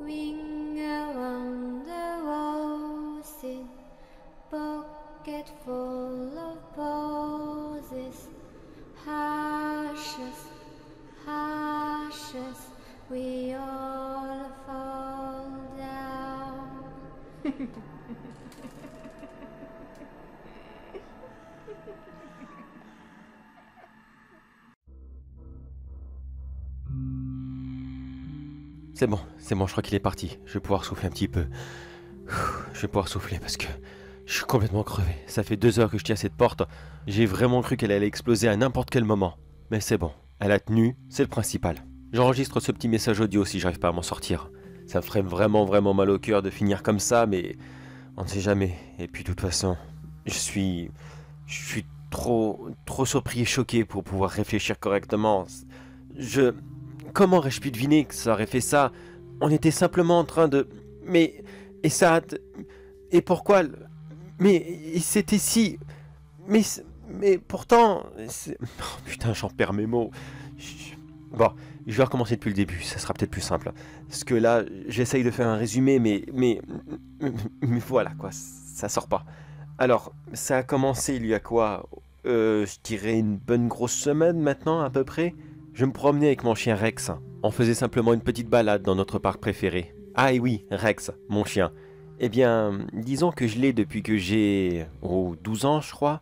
Ring around the roses, pocket full of posies. Ashes, ashes, we all fall down. C'est bon, je crois qu'il est parti. Je vais pouvoir souffler un petit peu. Je vais pouvoir souffler parce que je suis complètement crevé. Ça fait 2 heures que je tiens à cette porte. J'ai vraiment cru qu'elle allait exploser à n'importe quel moment. Mais c'est bon, elle a tenu, c'est le principal. J'enregistre ce petit message audio si j'arrive pas à m'en sortir. Ça me ferait vraiment mal au cœur de finir comme ça, mais on ne sait jamais. Et puis de toute façon, je suis trop surpris et choqué pour pouvoir réfléchir correctement. Comment aurais-je pu deviner que ça aurait fait ça? On était simplement en train de... Mais... Et ça... Et pourquoi... Mais c'était si... Mais pourtant... Oh, putain, j'en perds mes mots. Bon, je vais recommencer depuis le début, ça sera peut-être plus simple. Parce que là, j'essaye de faire un résumé, mais voilà, quoi, ça sort pas. Alors, ça a commencé il y a quoi? Je dirais une bonne grosse semaine maintenant, à peu près. Je me promenais avec mon chien Rex. On faisait simplement une petite balade dans notre parc préféré. Ah et oui, Rex, mon chien. Eh bien, disons que je l'ai depuis que j'ai... 12 ans, je crois.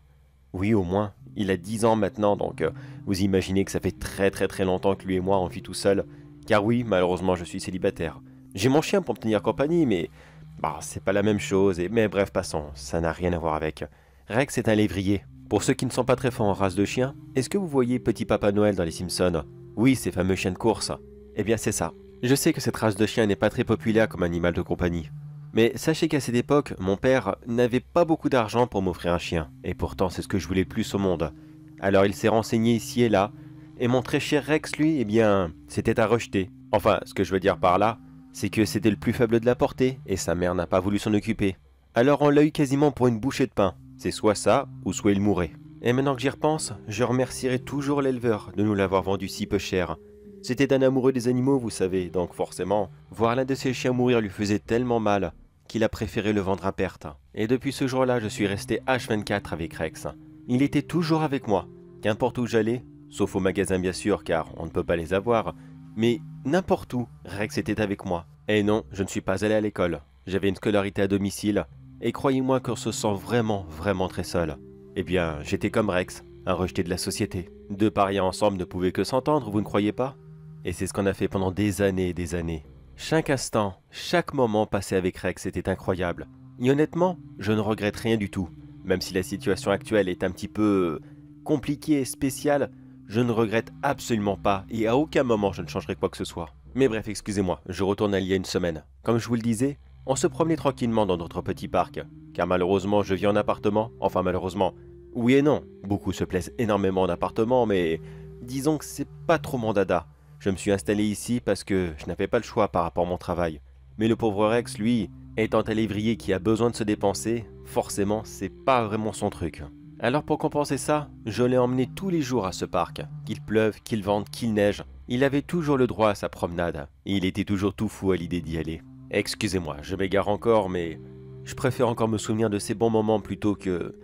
Oui, au moins. Il a 10 ans maintenant, donc vous imaginez que ça fait très longtemps que lui et moi on vit tout seul. Car oui, malheureusement, je suis célibataire. J'ai mon chien pour me tenir compagnie, mais... Bah, c'est pas la même chose, mais bref, passons, ça n'a rien à voir avec. Rex est un lévrier. Pour ceux qui ne sont pas très forts en race de chien, est-ce que vous voyez Petit Papa Noël dans les Simpsons? Oui, ces fameux chiens de course. Eh bien, c'est ça. Je sais que cette race de chien n'est pas très populaire comme animal de compagnie. Mais sachez qu'à cette époque, mon père n'avait pas beaucoup d'argent pour m'offrir un chien, et pourtant c'est ce que je voulais le plus au monde. Alors il s'est renseigné ici et là, et mon très cher Rex, lui, eh bien, c'était à rejeter. Enfin, ce que je veux dire par là, c'est que c'était le plus faible de la portée, et sa mère n'a pas voulu s'en occuper. Alors on l'a eu quasiment pour une bouchée de pain. C'est soit ça, ou soit il mourait. Et maintenant que j'y repense, je remercierai toujours l'éleveur de nous l'avoir vendu si peu cher. C'était un amoureux des animaux, vous savez, donc forcément, voir l'un de ses chiens mourir lui faisait tellement mal qu'il a préféré le vendre à perte. Et depuis ce jour-là, je suis resté H24 avec Rex. Il était toujours avec moi, qu'importe où j'allais, sauf au magasin bien sûr, car on ne peut pas les avoir, mais n'importe où, Rex était avec moi. Et non, je ne suis pas allé à l'école. J'avais une scolarité à domicile, et croyez-moi qu'on se sent vraiment très seul. Eh bien, j'étais comme Rex, un rejeté de la société. Deux parias ensemble ne pouvaient que s'entendre, vous ne croyez pas? Et c'est ce qu'on a fait pendant des années et des années. Chaque instant, chaque moment passé avec Rex était incroyable. Et honnêtement, je ne regrette rien du tout. Même si la situation actuelle est un petit peu compliquée et spéciale, je ne regrette absolument pas et à aucun moment je ne changerai quoi que ce soit. Mais bref, excusez-moi, je retourne à il y a une semaine. Comme je vous le disais, on se promenait tranquillement dans notre petit parc. Car malheureusement, je vis en appartement. Enfin malheureusement, oui et non. Beaucoup se plaisent énormément en appartement, mais disons que c'est pas trop mon dada. Je me suis installé ici parce que je n'avais pas le choix par rapport à mon travail. Mais le pauvre Rex, lui, étant un lévrier qui a besoin de se dépenser, forcément, c'est pas vraiment son truc. Alors pour compenser ça, je l'ai emmené tous les jours à ce parc. Qu'il pleuve, qu'il vente, qu'il neige, il avait toujours le droit à sa promenade. Et il était toujours tout fou à l'idée d'y aller. Excusez-moi, je m'égare encore, mais je préfère encore me souvenir de ces bons moments plutôt que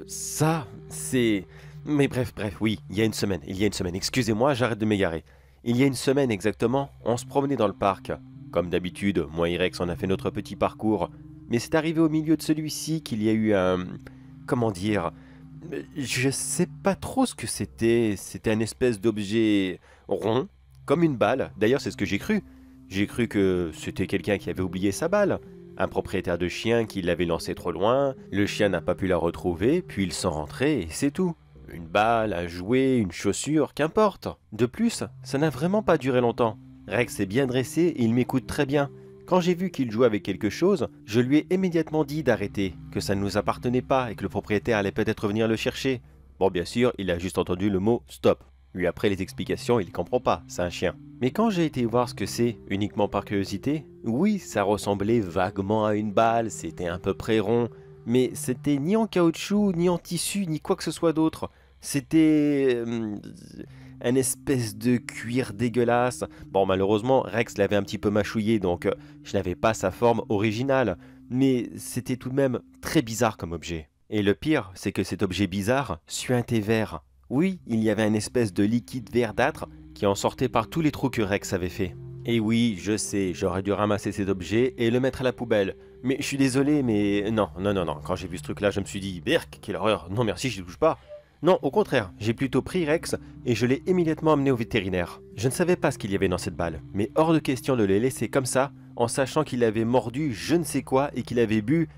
ça, c'est... Mais bref, oui, il y a une semaine, excusez-moi, j'arrête de m'égarer. Il y a une semaine exactement, on se promenait dans le parc. Comme d'habitude, moi et Rex, on a fait notre petit parcours. Mais c'est arrivé au milieu de celui-ci qu'il y a eu un... Comment dire? Je sais pas trop ce que c'était. C'était un espèce d'objet rond, comme une balle. D'ailleurs, c'est ce que j'ai cru. J'ai cru que c'était quelqu'un qui avait oublié sa balle. Un propriétaire de chien qui l'avait lancé trop loin, le chien n'a pas pu la retrouver, puis ils sont rentrés et c'est tout. Une balle, un jouet, une chaussure, qu'importe. De plus, ça n'a vraiment pas duré longtemps. Rex est bien dressé et il m'écoute très bien. Quand j'ai vu qu'il jouait avec quelque chose, je lui ai immédiatement dit d'arrêter, que ça ne nous appartenait pas et que le propriétaire allait peut-être venir le chercher. Bon, bien sûr, il a juste entendu le mot « stop ». Lui, après les explications, il comprend pas, c'est un chien. Mais quand j'ai été voir ce que c'est, uniquement par curiosité, oui, ça ressemblait vaguement à une balle, c'était à peu près rond, mais c'était ni en caoutchouc, ni en tissu, ni quoi que ce soit d'autre. C'était... un espèce de cuir dégueulasse. Bon, malheureusement, Rex l'avait un petit peu mâchouillé, donc je n'avais pas sa forme originale. Mais c'était tout de même très bizarre comme objet. Et le pire, c'est que cet objet bizarre suintait vert. Oui, il y avait une espèce de liquide verdâtre qui en sortait par tous les trous que Rex avait fait. Et oui, je sais, j'aurais dû ramasser cet objet et le mettre à la poubelle. Mais je suis désolé, mais non. Quand j'ai vu ce truc-là, je me suis dit, Berk, quelle horreur, non merci, je ne touche pas. Non, au contraire, j'ai plutôt pris Rex et je l'ai immédiatement amené au vétérinaire. Je ne savais pas ce qu'il y avait dans cette balle, mais hors de question de le laisser comme ça, en sachant qu'il avait mordu je ne sais quoi et qu'il avait bu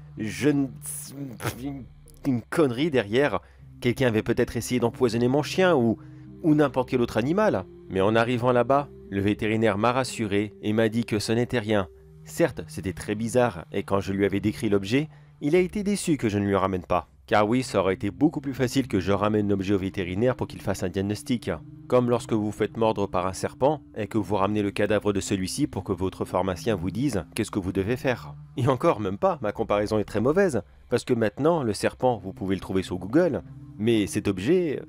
une connerie derrière. Quelqu'un avait peut-être essayé d'empoisonner mon chien ou n'importe quel autre animal. Mais en arrivant là-bas, le vétérinaire m'a rassuré et m'a dit que ce n'était rien. Certes, c'était très bizarre et quand je lui avais décrit l'objet, il a été déçu que je ne lui ramène pas. Car oui, ça aurait été beaucoup plus facile que je ramène l'objet au vétérinaire pour qu'il fasse un diagnostic. Comme lorsque vous vous faites mordre par un serpent et que vous ramenez le cadavre de celui-ci pour que votre pharmacien vous dise qu'est-ce que vous devez faire. Et encore, même pas, ma comparaison est très mauvaise. Parce que maintenant, le serpent, vous pouvez le trouver sur Google. Mais cet objet,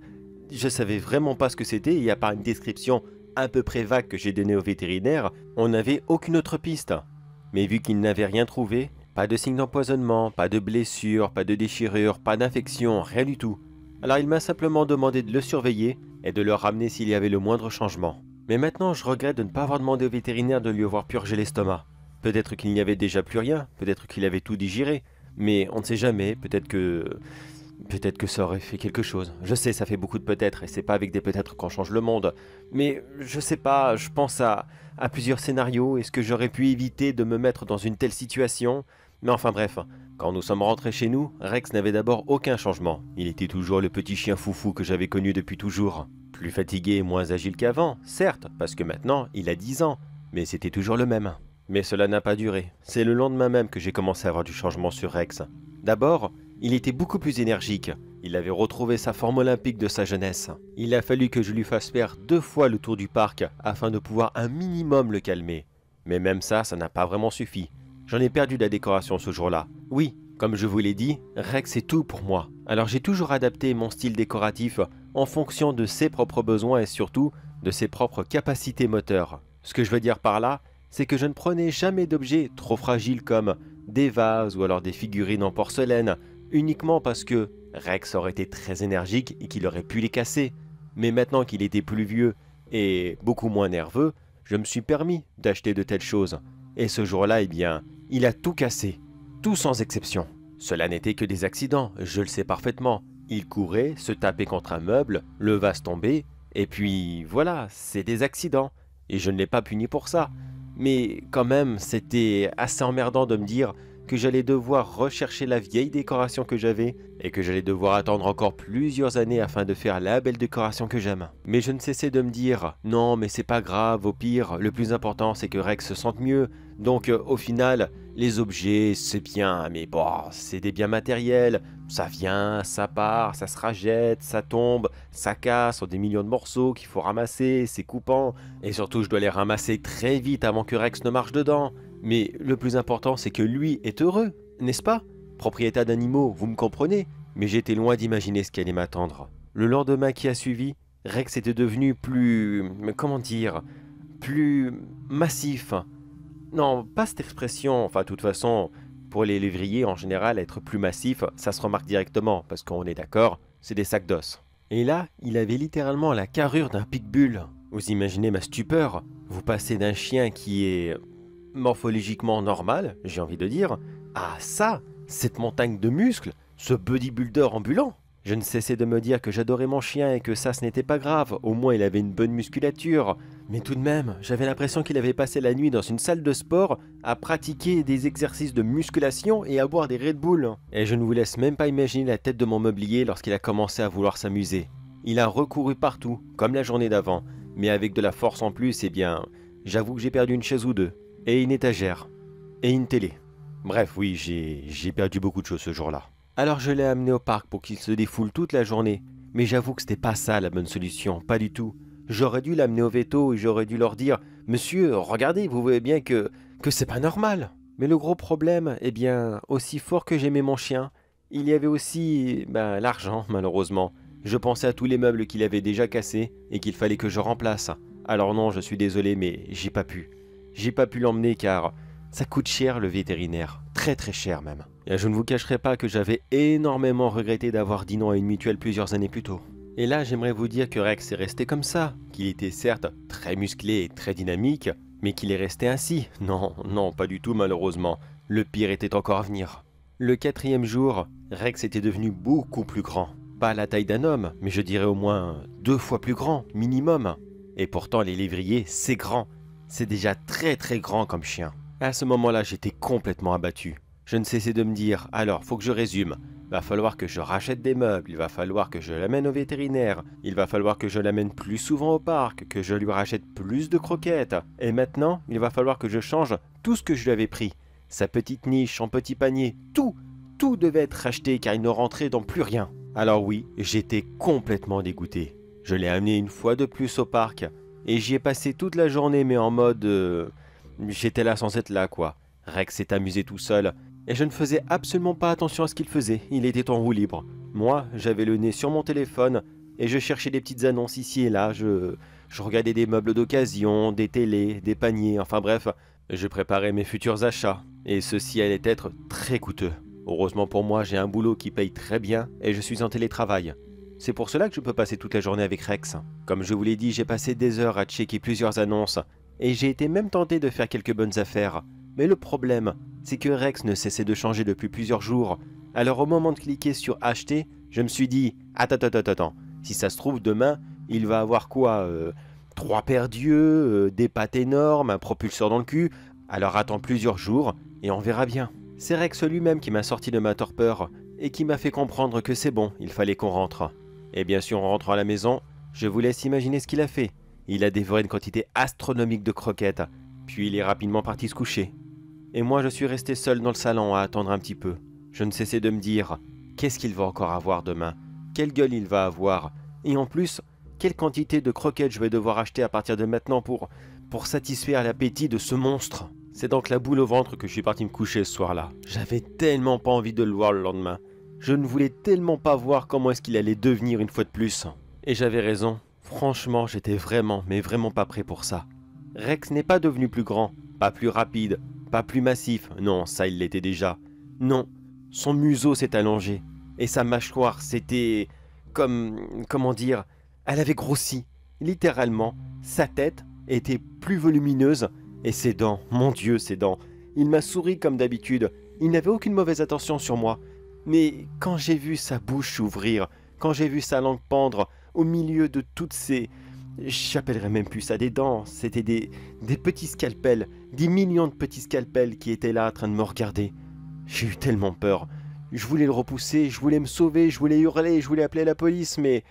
je savais vraiment pas ce que c'était et à part une description à peu près vague que j'ai donnée au vétérinaire, on n'avait aucune autre piste. Mais vu qu'il n'avait rien trouvé, pas de signe d'empoisonnement, pas de blessure, pas de déchirure, pas d'infection, rien du tout. Alors il m'a simplement demandé de le surveiller et de le ramener s'il y avait le moindre changement. Mais maintenant je regrette de ne pas avoir demandé au vétérinaire de lui avoir purgé l'estomac. Peut-être qu'il n'y avait déjà plus rien, peut-être qu'il avait tout digéré, mais on ne sait jamais, peut-être que ça aurait fait quelque chose. Je sais, ça fait beaucoup de peut-être, et c'est pas avec des peut-être qu'on change le monde. Mais je sais pas, je pense à plusieurs scénarios. Est-ce que j'aurais pu éviter de me mettre dans une telle situation? Mais enfin bref, quand nous sommes rentrés chez nous, Rex n'avait d'abord aucun changement. Il était toujours le petit chien foufou que j'avais connu depuis toujours. Plus fatigué et moins agile qu'avant, certes, parce que maintenant, il a 10 ans. Mais c'était toujours le même. Mais cela n'a pas duré. C'est le lendemain même que j'ai commencé à avoir du changement sur Rex. D'abord, il était beaucoup plus énergique. Il avait retrouvé sa forme olympique de sa jeunesse. Il a fallu que je lui fasse faire 2 fois le tour du parc afin de pouvoir un minimum le calmer. Mais même ça n'a pas vraiment suffi. J'en ai perdu de la décoration ce jour-là. Oui, comme je vous l'ai dit, Rex est tout pour moi. Alors j'ai toujours adapté mon style décoratif en fonction de ses propres besoins et surtout de ses propres capacités moteurs. Ce que je veux dire par là, c'est que je ne prenais jamais d'objets trop fragiles comme des vases ou alors des figurines en porcelaine, uniquement parce que Rex aurait été très énergique et qu'il aurait pu les casser. Mais maintenant qu'il était plus vieux et beaucoup moins nerveux, je me suis permis d'acheter de telles choses. Et ce jour-là, eh bien, il a tout cassé, tout sans exception. Cela n'était que des accidents, je le sais parfaitement. Il courait, se tapait contre un meuble, le vase tombait, et puis voilà, c'est des accidents. Et je ne l'ai pas puni pour ça. Mais quand même, c'était assez emmerdant de me dire que j'allais devoir rechercher la vieille décoration que j'avais et que j'allais devoir attendre encore plusieurs années afin de faire la belle décoration que j'aime. Mais je ne cessais de me dire « Non, mais c'est pas grave, au pire, le plus important c'est que Rex se sente mieux. » Donc au final, les objets, c'est bien, mais bon, c'est des biens matériels. Ça vient, ça part, ça se rajette, ça tombe, ça casse en des millions de morceaux qu'il faut ramasser, c'est coupant. Et surtout, je dois les ramasser très vite avant que Rex ne marche dedans. Mais le plus important, c'est que lui est heureux, n'est-ce pas? Propriétaire d'animaux, vous me comprenez? Mais j'étais loin d'imaginer ce qui allait m'attendre. Le lendemain qui a suivi, Rex était devenu plus... comment dire? Plus massif. Non, pas cette expression, enfin de toute façon, pour les lévriers en général, être plus massif, ça se remarque directement, parce qu'on est d'accord, c'est des sacs d'os. Et là, il avait littéralement la carrure d'un pitbull. Vous imaginez ma stupeur? Vous passez d'un chien qui est morphologiquement normal, j'ai envie de dire, à ça, cette montagne de muscles, ce bodybuilder ambulant. Je ne cessais de me dire que j'adorais mon chien et que ça ce n'était pas grave, au moins il avait une bonne musculature. Mais tout de même, j'avais l'impression qu'il avait passé la nuit dans une salle de sport à pratiquer des exercices de musculation et à boire des Red Bull. Et je ne vous laisse même pas imaginer la tête de mon mobilier lorsqu'il a commencé à vouloir s'amuser. Il a recouru partout, comme la journée d'avant, mais avec de la force en plus, eh bien, j'avoue que j'ai perdu une chaise ou deux, et une étagère, et une télé. Bref, oui, j'ai perdu beaucoup de choses ce jour-là. Alors je l'ai amené au parc pour qu'il se défoule toute la journée, mais j'avoue que c'était pas ça la bonne solution, pas du tout. J'aurais dû l'amener au veto et j'aurais dû leur dire « Monsieur, regardez, vous voyez bien que c'est pas normal !» Mais le gros problème, eh bien, aussi fort que j'aimais mon chien, il y avait aussi l'argent, malheureusement. Je pensais à tous les meubles qu'il avait déjà cassés et qu'il fallait que je remplace. Alors non, je suis désolé, mais j'ai pas pu. J'ai pas pu l'emmener car ça coûte cher le vétérinaire, très très cher même. Et je ne vous cacherai pas que j'avais énormément regretté d'avoir dit non à une mutuelle plusieurs années plus tôt. Et là, j'aimerais vous dire que Rex est resté comme ça, qu'il était certes très musclé et très dynamique, mais qu'il est resté ainsi. Non, non, pas du tout malheureusement. Le pire était encore à venir. Le 4e jour, Rex était devenu beaucoup plus grand. Pas la taille d'un homme, mais je dirais au moins 2 fois plus grand, minimum. Et pourtant, les lévriers, c'est grand. C'est déjà très très grand comme chien. À ce moment-là, j'étais complètement abattu. Je ne cessais de me dire, alors, faut que je résume. Va falloir que je rachète des meubles, il va falloir que je l'amène au vétérinaire, il va falloir que je l'amène plus souvent au parc, que je lui rachète plus de croquettes. Et maintenant, il va falloir que je change tout ce que je lui avais pris. Sa petite niche, son petit panier, tout devait être racheté car il ne rentrait dans plus rien. Alors oui, j'étais complètement dégoûté. Je l'ai amené une fois de plus au parc et j'y ai passé toute la journée mais en mode... j'étais là sans être là quoi. Rex s'est amusé tout seul et je ne faisais absolument pas attention à ce qu'il faisait, il était en roue libre. Moi, j'avais le nez sur mon téléphone et je cherchais des petites annonces ici et là, je regardais des meubles d'occasion, des télés, des paniers, enfin bref, je préparais mes futurs achats et ceci allait être très coûteux. Heureusement pour moi, j'ai un boulot qui paye très bien et je suis en télétravail. C'est pour cela que je peux passer toute la journée avec Rex. Comme je vous l'ai dit, j'ai passé des heures à checker plusieurs annonces et j'ai été même tenté de faire quelques bonnes affaires. Mais le problème, c'est que Rex ne cessait de changer depuis plusieurs jours. Alors au moment de cliquer sur acheter, je me suis dit attends, si ça se trouve demain, il va avoir quoi 3 paires d'yeux, des pattes énormes, un propulseur dans le cul. Alors attends plusieurs jours et on verra bien. C'est Rex lui-même qui m'a sorti de ma torpeur et qui m'a fait comprendre que c'est bon, il fallait qu'on rentre. Et bien sûr, en rentrant à la maison, je vous laisse imaginer ce qu'il a fait. Il a dévoré une quantité astronomique de croquettes, puis il est rapidement parti se coucher. Et moi, je suis resté seul dans le salon à attendre un petit peu. Je ne cessais de me dire, qu'est-ce qu'il va encore avoir demain? Quelle gueule il va avoir? Et en plus, quelle quantité de croquettes je vais devoir acheter à partir de maintenant pour satisfaire l'appétit de ce monstre? C'est donc la boule au ventre que je suis parti me coucher ce soir-là. J'avais tellement pas envie de le voir le lendemain. Je ne voulais tellement pas voir comment est-ce qu'il allait devenir une fois de plus. Et j'avais raison. Franchement, j'étais vraiment, mais vraiment pas prêt pour ça. Rex n'est pas devenu plus grand, pas plus rapide, pas plus massif. Non, ça il l'était déjà. Non, son museau s'est allongé. Et sa mâchoire, c'était... comment dire? Elle avait grossi. Littéralement, sa tête était plus volumineuse. Et ses dents, mon Dieu, ses dents. Il m'a souri comme d'habitude. Il n'avait aucune mauvaise attention sur moi. Mais quand j'ai vu sa bouche s'ouvrir, quand j'ai vu sa langue pendre au milieu de toutes ces... J'appellerais même plus ça des dents. C'était des petits scalpels. Des millions de petits scalpels qui étaient là en train de me regarder. J'ai eu tellement peur. Je voulais le repousser, je voulais me sauver, je voulais hurler, je voulais appeler la police, mais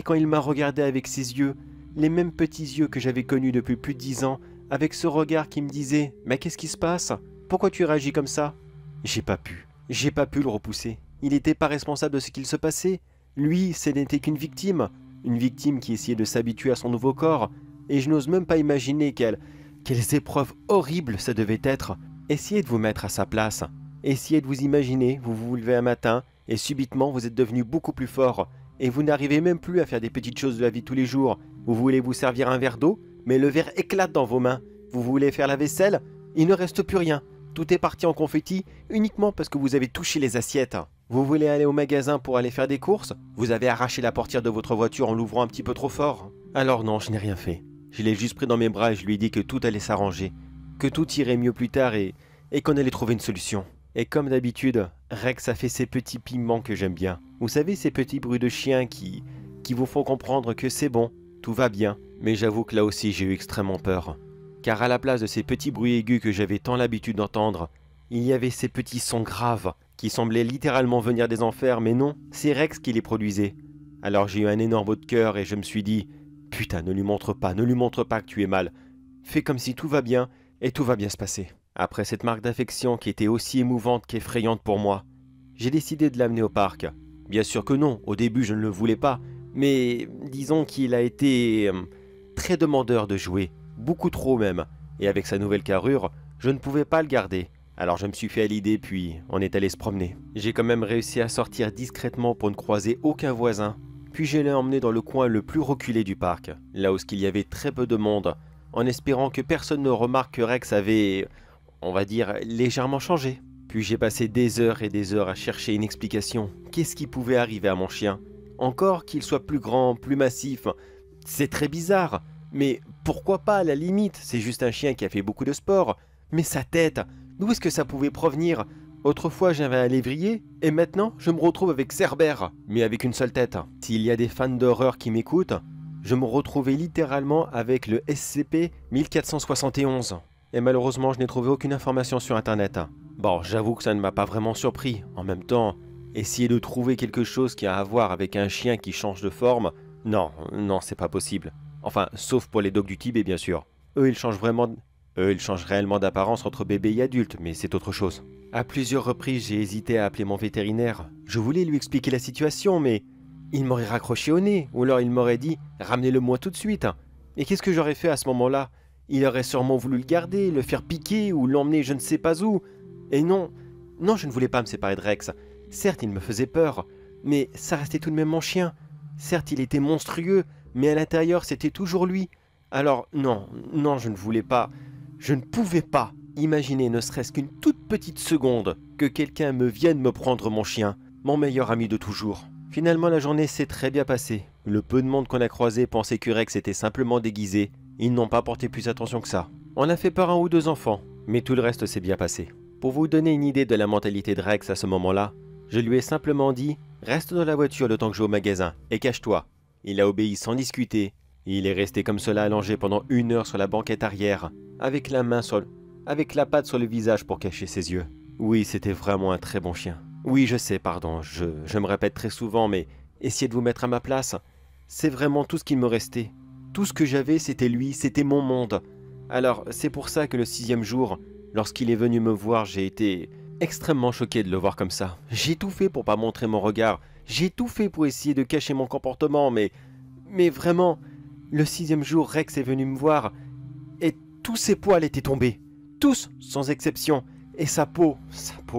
quand il m'a regardé avec ses yeux, les mêmes petits yeux que j'avais connus depuis plus de 10 ans, avec ce regard qui me disait « Mais qu'est-ce qui se passe? Pourquoi tu réagis comme ça ?» J'ai pas pu le repousser. Il n'était pas responsable de ce qu'il se passait. Lui, ce n'était qu'une victime qui essayait de s'habituer à son nouveau corps, et je n'ose même pas imaginer quelles épreuves horribles ça devait être. Essayez de vous mettre à sa place. Essayez de vous imaginer, vous vous levez un matin, et subitement vous êtes devenu beaucoup plus fort, et vous n'arrivez même plus à faire des petites choses de la vie de tous les jours. Vous voulez vous servir un verre d'eau, mais le verre éclate dans vos mains. Vous voulez faire la vaisselle, il ne reste plus rien. Tout est parti en confetti uniquement parce que vous avez touché les assiettes. Vous voulez aller au magasin pour aller faire des courses, vous avez arraché la portière de votre voiture en l'ouvrant un petit peu trop fort. Alors non, je n'ai rien fait. Je l'ai juste pris dans mes bras et je lui ai dit que tout allait s'arranger, que tout irait mieux plus tard et qu'on allait trouver une solution. Et comme d'habitude, Rex a fait ces petits piments que j'aime bien. Vous savez, ces petits bruits de chien qui vous font comprendre que c'est bon, tout va bien. Mais j'avoue que là aussi j'ai eu extrêmement peur. Car à la place de ces petits bruits aigus que j'avais tant l'habitude d'entendre, il y avait ces petits sons graves qui semblaient littéralement venir des enfers, mais non, c'est Rex qui les produisait. Alors j'ai eu un énorme haut de cœur et je me suis dit « Putain, ne lui montre pas que tu es mal. Fais comme si tout va bien et tout va bien se passer. » Après cette marque d'affection qui était aussi émouvante qu'effrayante pour moi, j'ai décidé de l'amener au parc. Bien sûr que non, au début je ne le voulais pas, mais disons qu'il a été très demandeur de jouer, beaucoup trop même, et avec sa nouvelle carrure, je ne pouvais pas le garder. Alors je me suis fait à l'idée puis on est allé se promener. J'ai quand même réussi à sortir discrètement pour ne croiser aucun voisin, Puis je l'ai emmené dans le coin le plus reculé du parc, là où il y avait très peu de monde, en espérant que personne ne remarque que Rex avait, on va dire, légèrement changé. Puis j'ai passé des heures et des heures à chercher une explication. Qu'est-ce qui pouvait arriver à mon chien? Encore qu'il soit plus grand, plus massif, c'est très bizarre. Mais pourquoi pas à la limite? C'est juste un chien qui a fait beaucoup de sport. Mais sa tête, d'où est-ce que ça pouvait provenir? Autrefois j'avais un lévrier, et maintenant je me retrouve avec Cerbère, mais avec une seule tête. S'il y a des fans d'horreur qui m'écoutent, je me retrouvais littéralement avec le SCP-1471. Et malheureusement je n'ai trouvé aucune information sur internet. Bon, j'avoue que ça ne m'a pas vraiment surpris. En même temps, essayer de trouver quelque chose qui a à voir avec un chien qui change de forme, non, c'est pas possible. Enfin, sauf pour les dogs du Tibet bien sûr. Eux ils changent réellement d'apparence entre bébé et adulte, mais c'est autre chose. À plusieurs reprises, j'ai hésité à appeler mon vétérinaire. Je voulais lui expliquer la situation, mais il m'aurait raccroché au nez, ou alors il m'aurait dit « ramenez-le-moi tout de suite ». Et qu'est-ce que j'aurais fait à ce moment-là? Il aurait sûrement voulu le garder, le faire piquer ou l'emmener je ne sais pas où. Et non, je ne voulais pas me séparer de Rex. Certes, il me faisait peur, mais ça restait tout de même mon chien. Certes, il était monstrueux, mais à l'intérieur, c'était toujours lui. Alors non, je ne voulais pas, je ne pouvais pas imaginer ne serait-ce qu'une toute petite seconde que quelqu'un me vienne me prendre mon chien, mon meilleur ami de toujours. Finalement, la journée s'est très bien passée. Le peu de monde qu'on a croisé pensait que Rex était simplement déguisé. Ils n'ont pas porté plus attention que ça. On a fait peur à un ou deux enfants, mais tout le reste s'est bien passé. Pour vous donner une idée de la mentalité de Rex à ce moment-là, je lui ai simplement dit « Reste dans la voiture le temps que je vais au magasin et cache-toi ». Il a obéi sans discuter. Il est resté comme cela allongé pendant 1 heure sur la banquette arrière, avec la patte sur le visage pour cacher ses yeux. Oui, c'était vraiment un très bon chien. Oui, je sais, pardon, je me répète très souvent, mais essayez de vous mettre à ma place. C'est vraiment tout ce qu'il me restait. Tout ce que j'avais, c'était lui, c'était mon monde. Alors, c'est pour ça que le 6e jour, lorsqu'il est venu me voir, j'ai été extrêmement choqué de le voir comme ça. J'ai tout fait pour pas montrer mon regard. J'ai tout fait pour essayer de cacher mon comportement, mais vraiment, le 6e jour, Rex est venu me voir et tous ses poils étaient tombés. Tous, sans exception. Et sa peau,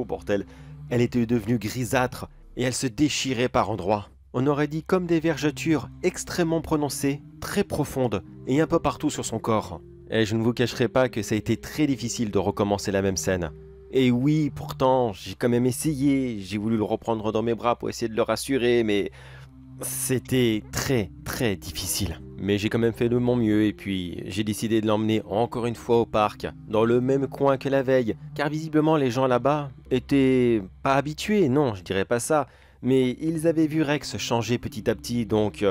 bordel, elle était devenue grisâtre et elle se déchirait par endroits. On aurait dit comme des vergetures extrêmement prononcées, très profondes et un peu partout sur son corps. Et je ne vous cacherai pas que ça a été très difficile de recommencer la même scène. Et oui, pourtant, j'ai quand même essayé, j'ai voulu le reprendre dans mes bras pour essayer de le rassurer, mais c'était très très difficile. Mais j'ai quand même fait de mon mieux et puis j'ai décidé de l'emmener encore une fois au parc, dans le même coin que la veille, car visiblement les gens là-bas étaient pas habitués, non, je dirais pas ça, mais ils avaient vu Rex changer petit à petit, donc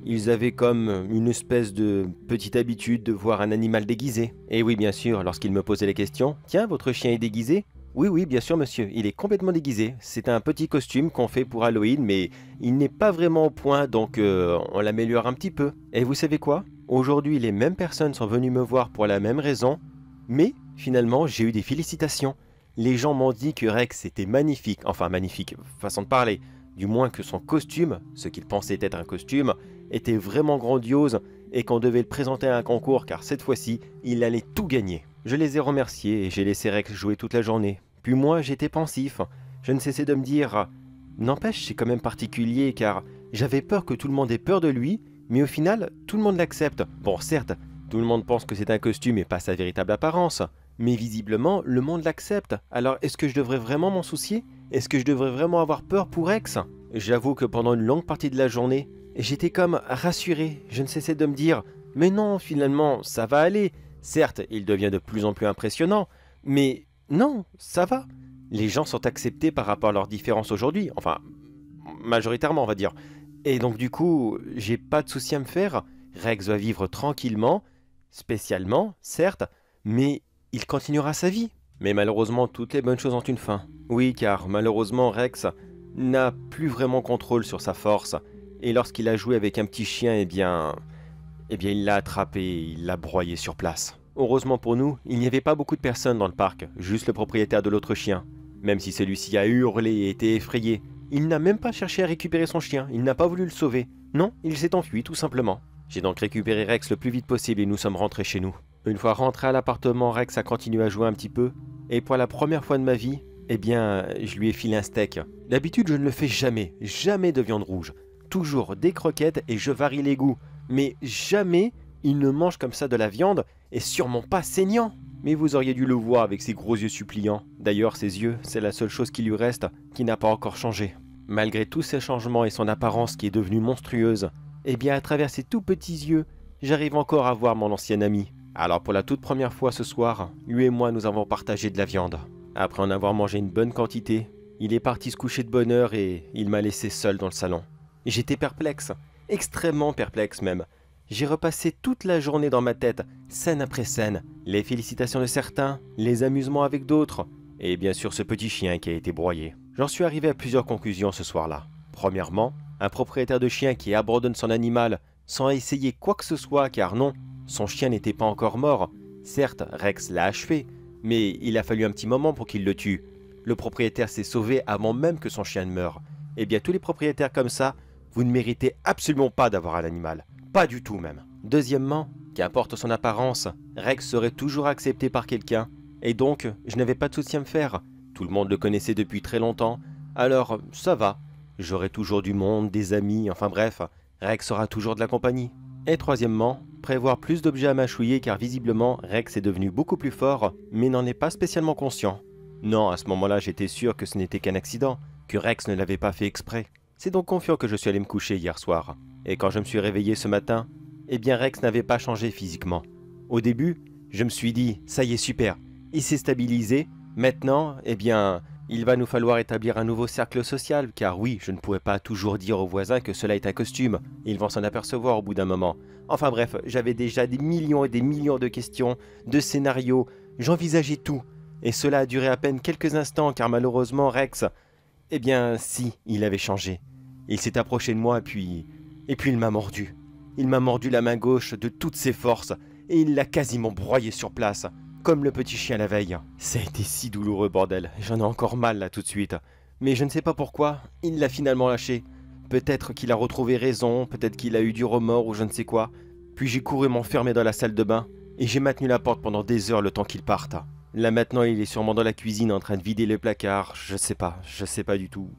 ils avaient comme une espèce de petite habitude de voir un animal déguisé. Et oui, bien sûr, lorsqu'ils me posaient les questions, « Tiens, votre chien est déguisé ?» Oui, bien sûr, monsieur, il est complètement déguisé. C'est un petit costume qu'on fait pour Halloween, mais il n'est pas vraiment au point, donc on l'améliore un petit peu. Et vous savez quoi? Aujourd'hui, les mêmes personnes sont venues me voir pour la même raison, mais finalement, j'ai eu des félicitations. Les gens m'ont dit que Rex était magnifique, enfin magnifique, façon de parler, du moins que son costume, ce qu'ils pensaient être un costume, était vraiment grandiose et qu'on devait le présenter à un concours car cette fois-ci, il allait tout gagner. Je les ai remerciés et j'ai laissé Rex jouer toute la journée. Puis moi, j'étais pensif. Je ne cessais de me dire « N'empêche, c'est quand même particulier car j'avais peur que tout le monde ait peur de lui, mais au final, tout le monde l'accepte. Bon, certes, tout le monde pense que c'est un costume et pas sa véritable apparence, mais visiblement, le monde l'accepte. Alors, est-ce que je devrais vraiment m'en soucier? Est-ce que je devrais vraiment avoir peur pour Rex ?» J'avoue que pendant une longue partie de la journée, j'étais comme rassuré. Je ne cessais de me dire « Mais non, finalement, ça va aller. » Certes, il devient de plus en plus impressionnant, mais non, ça va. Les gens sont acceptés par rapport à leurs différences aujourd'hui, enfin, majoritairement on va dire. Et donc du coup, j'ai pas de souci à me faire. Rex va vivre tranquillement, spécialement, certes, mais il continuera sa vie. Mais malheureusement, toutes les bonnes choses ont une fin. Oui, car malheureusement, Rex n'a plus vraiment contrôle sur sa force. Et lorsqu'il a joué avec un petit chien, eh bien, il l'a attrapé et il l'a broyé sur place. Heureusement pour nous, il n'y avait pas beaucoup de personnes dans le parc, juste le propriétaire de l'autre chien. Même si celui-ci a hurlé et été effrayé, il n'a même pas cherché à récupérer son chien, il n'a pas voulu le sauver. Non, il s'est enfui, tout simplement. J'ai donc récupéré Rex le plus vite possible et nous sommes rentrés chez nous. Une fois rentré à l'appartement, Rex a continué à jouer un petit peu, et pour la première fois de ma vie, je lui ai filé un steak. D'habitude, je ne le fais jamais, jamais de viande rouge. toujours des croquettes et je varie les goûts. Mais jamais il ne mange comme ça de la viande et sûrement pas saignant. Mais vous auriez dû le voir avec ses gros yeux suppliants. D'ailleurs, ses yeux, c'est la seule chose qui lui reste, qui n'a pas encore changé. Malgré tous ces changements et son apparence qui est devenue monstrueuse, eh bien à travers ses tout petits yeux, j'arrive encore à voir mon ancien ami. Alors pour la toute première fois ce soir, lui et moi nous avons partagé de la viande. Après en avoir mangé une bonne quantité, il est parti se coucher de bonne heure et il m'a laissé seul dans le salon. J'étais perplexe, extrêmement perplexe même. J'ai repassé toute la journée dans ma tête, scène après scène, les félicitations de certains, les amusements avec d'autres, et bien sûr ce petit chien qui a été broyé. J'en suis arrivé à plusieurs conclusions ce soir-là. Premièrement, un propriétaire de chien qui abandonne son animal sans essayer quoi que ce soit, car non, son chien n'était pas encore mort. Certes, Rex l'a achevé, mais il a fallu un petit moment pour qu'il le tue. Le propriétaire s'est sauvé avant même que son chien ne meure. Eh bien tous les propriétaires comme ça, vous ne méritez absolument pas d'avoir un animal. Pas du tout même. Deuxièmement, qu'importe son apparence, Rex serait toujours accepté par quelqu'un, et donc je n'avais pas de souci à me faire. Tout le monde le connaissait depuis très longtemps, alors ça va. J'aurai toujours du monde, des amis, enfin bref, Rex aura toujours de la compagnie. Et troisièmement, prévoir plus d'objets à mâchouiller car visiblement Rex est devenu beaucoup plus fort, mais n'en est pas spécialement conscient. Non, à ce moment-là j'étais sûr que ce n'était qu'un accident, que Rex ne l'avait pas fait exprès. C'est donc confiant que je suis allé me coucher hier soir. Et quand je me suis réveillé ce matin, eh bien Rex n'avait pas changé physiquement. Au début, je me suis dit, ça y est super, il s'est stabilisé, maintenant, eh bien, il va nous falloir établir un nouveau cercle social, car oui, je ne pourrais pas toujours dire aux voisins que cela est un costume, ils vont s'en apercevoir au bout d'un moment. Enfin bref, j'avais déjà des millions et des millions de questions, de scénarios, j'envisageais tout, et cela a duré à peine quelques instants, car malheureusement Rex, eh bien si, il avait changé. Il s'est approché de moi et puis il m'a mordu. Il m'a mordu la main gauche de toutes ses forces et il l'a quasiment broyé sur place, comme le petit chien la veille. Ça a été si douloureux bordel, j'en ai encore mal là tout de suite. Mais je ne sais pas pourquoi, il l'a finalement lâché. Peut-être qu'il a retrouvé raison, peut-être qu'il a eu du remords ou je ne sais quoi. Puis j'ai couru m'enfermer dans la salle de bain et j'ai maintenu la porte pendant des heures le temps qu'il parte. Là maintenant il est sûrement dans la cuisine en train de vider le placard, je sais pas du tout.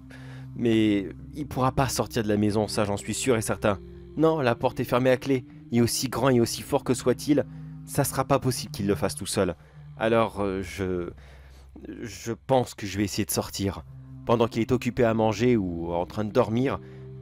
Mais il pourra pas sortir de la maison, ça j'en suis sûr et certain. Non, la porte est fermée à clé, et aussi grand et aussi fort que soit-il, ça sera pas possible qu'il le fasse tout seul. Alors je pense que je vais essayer de sortir. Pendant qu'il est occupé à manger ou en train de dormir,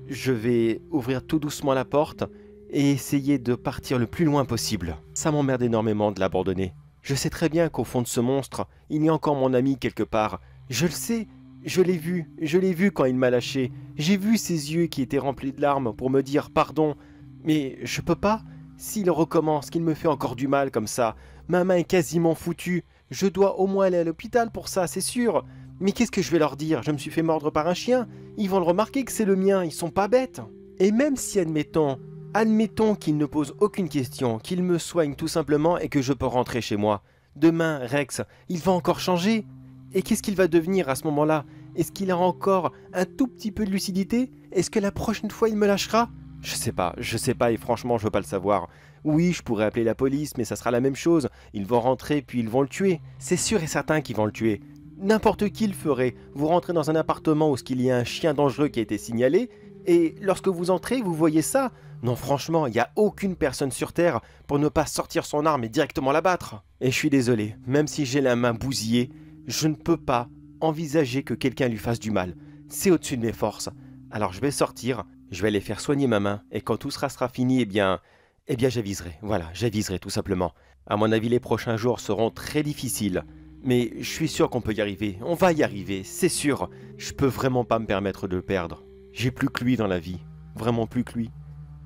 je vais ouvrir tout doucement la porte et essayer de partir le plus loin possible. Ça m'emmerde énormément de l'abandonner. Je sais très bien qu'au fond de ce monstre, il y a encore mon ami quelque part. Je le sais. Je l'ai vu quand il m'a lâché. J'ai vu ses yeux qui étaient remplis de larmes pour me dire pardon. Mais je peux pas. S'il recommence, qu'il me fait encore du mal comme ça, ma main est quasiment foutue. Je dois au moins aller à l'hôpital pour ça, c'est sûr. Mais qu'est-ce que je vais leur dire? Je me suis fait mordre par un chien. Ils vont le remarquer que c'est le mien, ils sont pas bêtes. Et même si, admettons qu'il ne pose aucune question, qu'il me soigne tout simplement et que je peux rentrer chez moi. Demain, Rex, il va encore changer. Et qu'est-ce qu'il va devenir à ce moment-là? Est-ce qu'il aura encore un tout petit peu de lucidité? Est-ce que la prochaine fois il me lâchera? Je sais pas et franchement je veux pas le savoir. Oui, je pourrais appeler la police, mais ça sera la même chose. Ils vont rentrer puis ils vont le tuer. C'est sûr et certain qu'ils vont le tuer. N'importe qui le ferait. Vous rentrez dans un appartement où il y a un chien dangereux qui a été signalé, et lorsque vous entrez, vous voyez ça. Non franchement, il n'y a aucune personne sur Terre pour ne pas sortir son arme et directement l'abattre. Et je suis désolé, même si j'ai la main bousillée, je ne peux pas envisager que quelqu'un lui fasse du mal. C'est au-dessus de mes forces. Alors je vais sortir, je vais aller faire soigner ma main, et quand tout sera fini, eh bien j'aviserai. Voilà, j'aviserai tout simplement. À mon avis, les prochains jours seront très difficiles. Mais je suis sûr qu'on peut y arriver. On va y arriver, c'est sûr. Je peux vraiment pas me permettre de le perdre. J'ai plus que lui dans la vie. Vraiment plus que lui.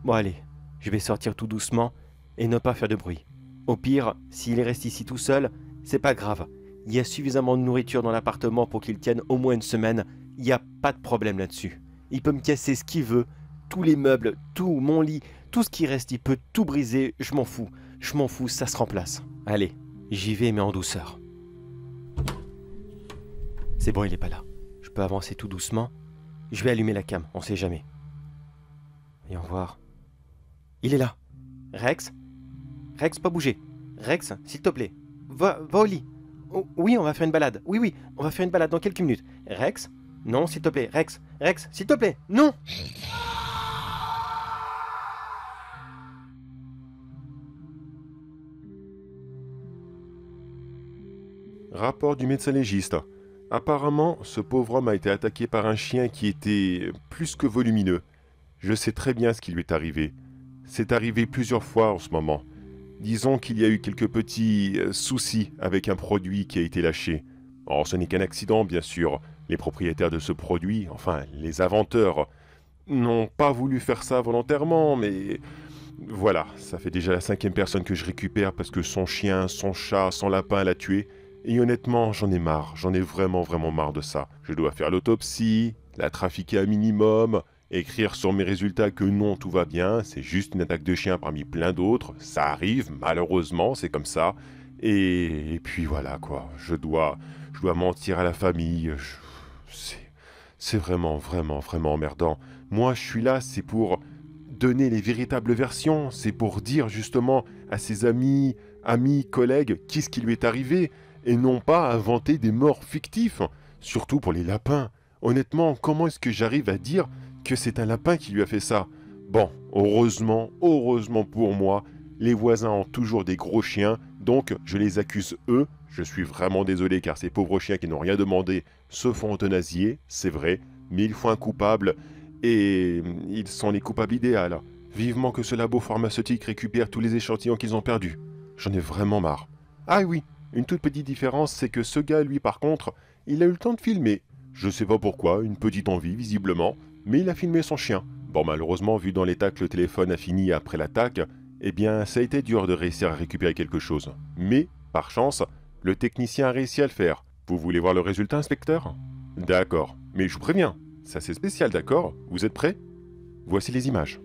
Bon allez, je vais sortir tout doucement et ne pas faire de bruit. Au pire, s'il reste ici tout seul, c'est pas grave. Il y a suffisamment de nourriture dans l'appartement pour qu'il tienne au moins une semaine. Il n'y a pas de problème là-dessus. Il peut me casser ce qu'il veut. Tous les meubles, tout, mon lit, tout ce qui reste, il peut tout briser. Je m'en fous. Je m'en fous, ça se remplace. Allez, j'y vais mais en douceur. C'est bon, il est pas là. Je peux avancer tout doucement. Je vais allumer la cam, on sait jamais. Voyons voir. Il est là. Rex? Rex, pas bouger. Rex, s'il te plaît. Va au lit. Oh, oui, on va faire une balade. Oui, on va faire une balade dans quelques minutes. Rex? Non, s'il te plaît. Rex, s'il te plaît. Non! Rapport du médecin légiste. Apparemment, ce pauvre homme a été attaqué par un chien qui était plus que volumineux. Je sais très bien ce qui lui est arrivé. C'est arrivé plusieurs fois en ce moment. Disons qu'il y a eu quelques petits soucis avec un produit qui a été lâché. Or, ce n'est qu'un accident, bien sûr. Les propriétaires de ce produit, enfin, les inventeurs, n'ont pas voulu faire ça volontairement, mais... Voilà, ça fait déjà la 5e personne que je récupère parce que son chien, son chat, son lapin l'a tué. Et honnêtement, j'en ai marre, j'en ai vraiment marre de ça. Je dois faire l'autopsie, la trafiquer un minimum, écrire sur mes résultats que non, tout va bien, c'est juste une attaque de chien parmi plein d'autres, ça arrive, malheureusement, c'est comme ça. Et puis voilà quoi, je dois mentir à la famille, c'est vraiment emmerdant. Moi, je suis là, c'est pour donner les véritables versions, c'est pour dire justement à ses amis, collègues, qu'est-ce qui lui est arrivé, et non pas inventer des morts fictifs, surtout pour les lapins. Honnêtement, comment est-ce que j'arrive à dire que c'est un lapin qui lui a fait ça? Bon, heureusement pour moi, les voisins ont toujours des gros chiens, donc je les accuse eux. Je suis vraiment désolé car ces pauvres chiens qui n'ont rien demandé se font euthanasier, c'est vrai, mais il faut un coupable, et ils sont les coupables idéaux. Vivement que ce labo pharmaceutique récupère tous les échantillons qu'ils ont perdus. J'en ai vraiment marre. Ah oui, une toute petite différence, c'est que ce gars, lui par contre, il a eu le temps de filmer. Je sais pas pourquoi, une petite envie visiblement, mais il a filmé son chien. Bon, malheureusement, vu dans l'état que le téléphone a fini après l'attaque, eh bien ça a été dur de réussir à récupérer quelque chose. Mais, par chance, le technicien a réussi à le faire. Vous voulez voir le résultat, inspecteur? D'accord, mais je vous préviens, ça c'est spécial, d'accord? Vous êtes prêts? Voici les images.